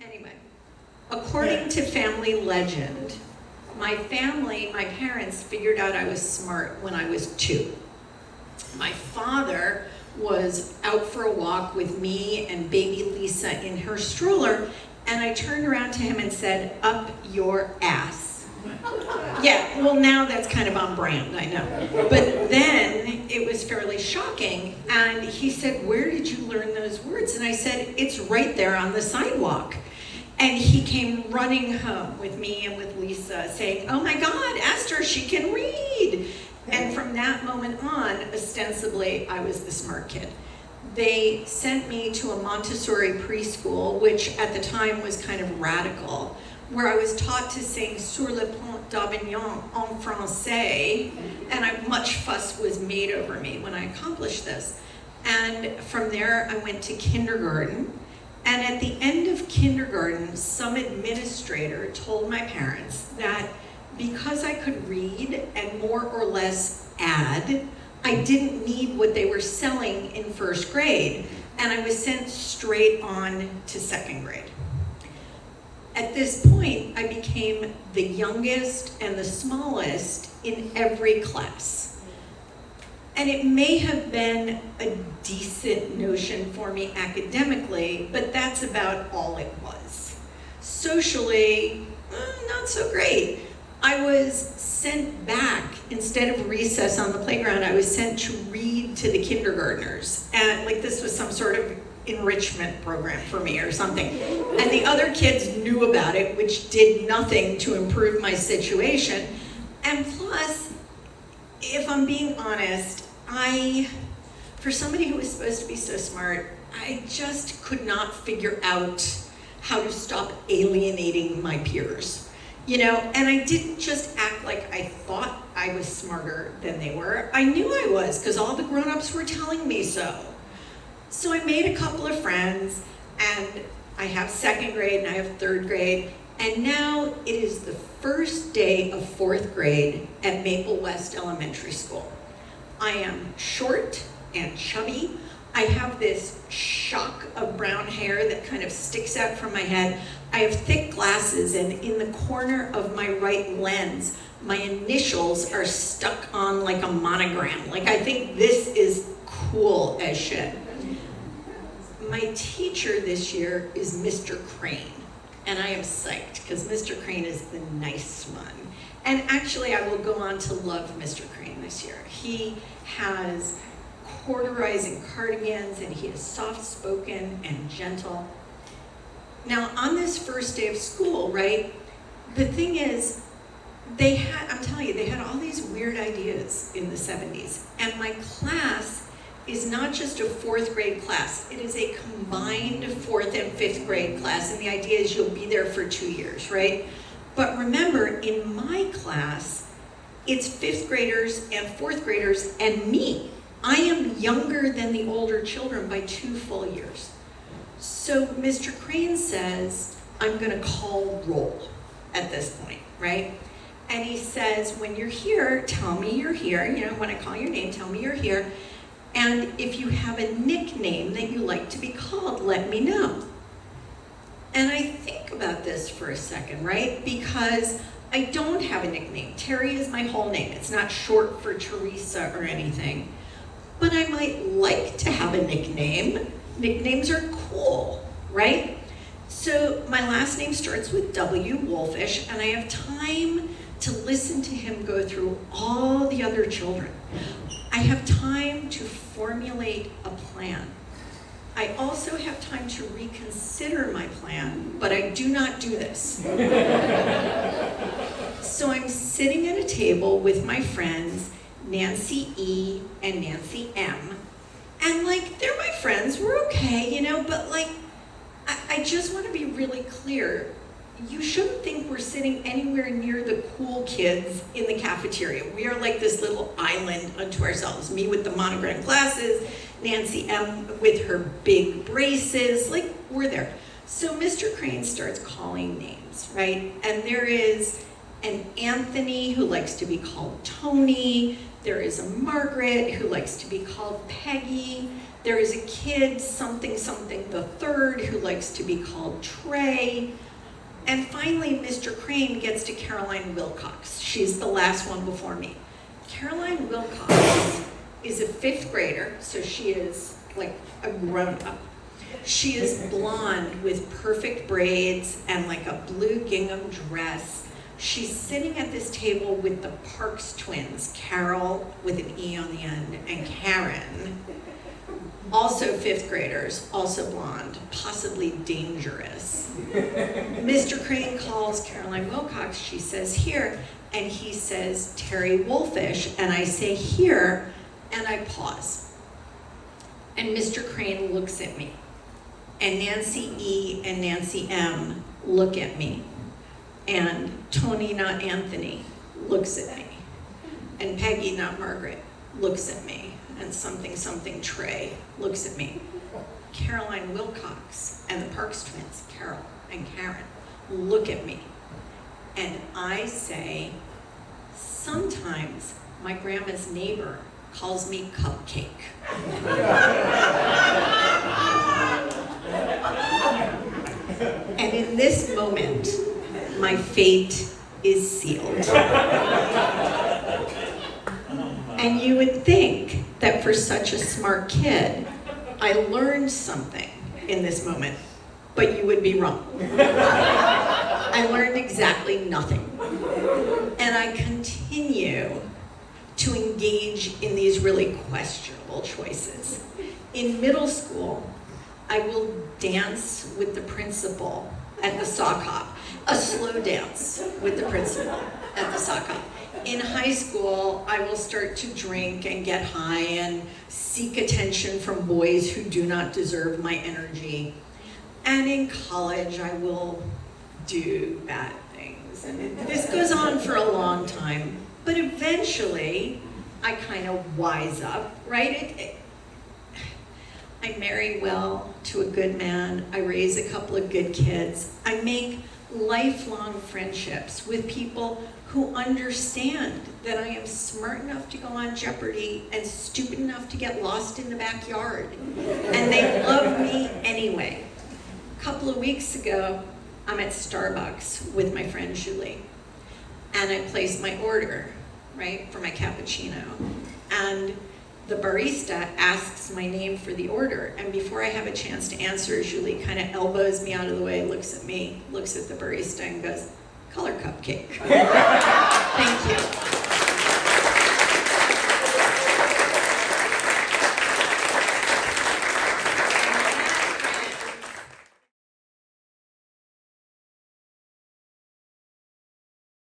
Anyway, according to family legend, my parents figured out I was smart when I was 2. My father was out for a walk with me and baby Lisa in her stroller, and I turned around to him and said, "Up your ass." Yeah, well, now that's kind of on brand, I know. But then it was fairly shocking, and he said, "Where did you learn those words?" And I said, "It's right there on the sidewalk." And he came running home with me and with Lisa saying, "Oh my God, Esther, she can read." And from that moment on, ostensibly, I was the smart kid. They sent me to a Montessori preschool, which at the time was kind of radical, where I was taught to sing Sur le Pont d'Avignon en français, and much fuss was made over me when I accomplished this. And from there, I went to kindergarten. And at the end of kindergarten, some administrator told my parents that because I could read and more or less add, I didn't need what they were selling in first grade, and I was sent straight on to second grade. At this point, I became the youngest and the smallest in every class. And it may have been a decent notion for me academically, but that's about all it was. Socially, not so great. I was sent back, instead of recess on the playground, I was sent to read to the kindergartners. And like this was some sort of enrichment program for me or something. And the other kids knew about it, which did nothing to improve my situation. And plus, if I'm being honest, for somebody who was supposed to be so smart, I just could not figure out how to stop alienating my peers. And I didn't just act like I thought I was smarter than they were. I knew I was, because all the grown-ups were telling me so. So I made a couple of friends, and I have second grade and I have third grade, and now it is the first day of fourth grade at Maple West Elementary School. I am short and chubby. I have this shock of brown hair that kind of sticks out from my head. I have thick glasses, and in the corner of my right lens, my initials are stuck on like a monogram. Like, I think this is cool as shit. My teacher this year is Mr. Crane, and I am psyched because Mr. Crane is the nice one. And actually, I will go on to love Mr. Crane this year. He has corduroys cardigans, and he is soft-spoken and gentle. Now, on this first day of school, right, the thing is, I'm telling you, they had all these weird ideas in the 70s. And my class is not just a fourth grade class. It is a combined fourth and fifth grade class. And the idea is you'll be there for 2 years, right? But remember, in my class, it's fifth graders and fourth graders and me. I am younger than the older children by 2 full years. So Mr. Crane says, I'm gonna call roll at this point, right? And he says, when you're here, tell me you're here. When I call your name, tell me you're here. And if you have a nickname that you like to be called, let me know. And I think about this for a second, right? Because I don't have a nickname. Terry is my whole name. It's not short for Teresa or anything. But I might like to have a nickname. Nicknames are cool, right? So my last name starts with W, Wolfish, and I have time to listen to him go through all the other children. I have time to formulate a plan. I also have time to reconsider my plan, but I do not do this. So I'm sitting at a table with my friends, Nancy E. and Nancy M. And they're my friends, we're okay, but I just want to be really clear. You shouldn't think we're sitting anywhere near the cool kids in the cafeteria. We are like this little island unto ourselves. Me with the monogram glasses, Nancy M. with her big braces, we're there. So Mr. Crane starts calling names, right? And there is an Anthony who likes to be called Tony. There is a Margaret who likes to be called Peggy. There is a kid, something something the third, who likes to be called Trey. And finally, Mr. Crane gets to Caroline Wilcox. She's the last one before me. Caroline Wilcox is a 5th grader, so she is like a grown-up. She is blonde with perfect braids and like a blue gingham dress. She's sitting at this table with the Parks twins, Carol with an E on the end, and Karen, also 5th graders, also blonde, possibly dangerous. Mr. Crane calls Caroline Wilcox, she says here, and he says Terry Wolfish, and I say here, and I pause. And Mr. Crane looks at me, and Nancy E and Nancy M look at me, and Tony, not Anthony, looks at me, and Peggy, not Margaret, looks at me, and something something Trey looks at me. Caroline Wilcox and the Parks twins, Carol and Karen, look at me, and I say, sometimes my grandma's neighbor calls me Cupcake. And in this moment, my fate is sealed. And you would think that for such a smart kid, I learned something in this moment, but you would be wrong. I learned exactly nothing. And I continue to engage in these really questionable choices. In middle school, I will dance with the principal at the sock hop, a slow dance with the principal at the sock hop. In high school, I will start to drink and get high and seek attention from boys who do not deserve my energy. And in college, I will do bad things. And this goes on for a long time, but eventually, I kind of wise up, right? I marry well to a good man. I raise a couple of good kids. I make lifelong friendships with people who understand that I am smart enough to go on Jeopardy and stupid enough to get lost in the backyard. And they love me anyway. A couple of weeks ago, I'm at Starbucks with my friend Julie, and I placed my order, right, for my cappuccino. And the barista asks my name for the order, and before I have a chance to answer, Julie kind of elbows me out of the way, looks at me, looks at the barista, and goes, "Color Cupcake." Thank you.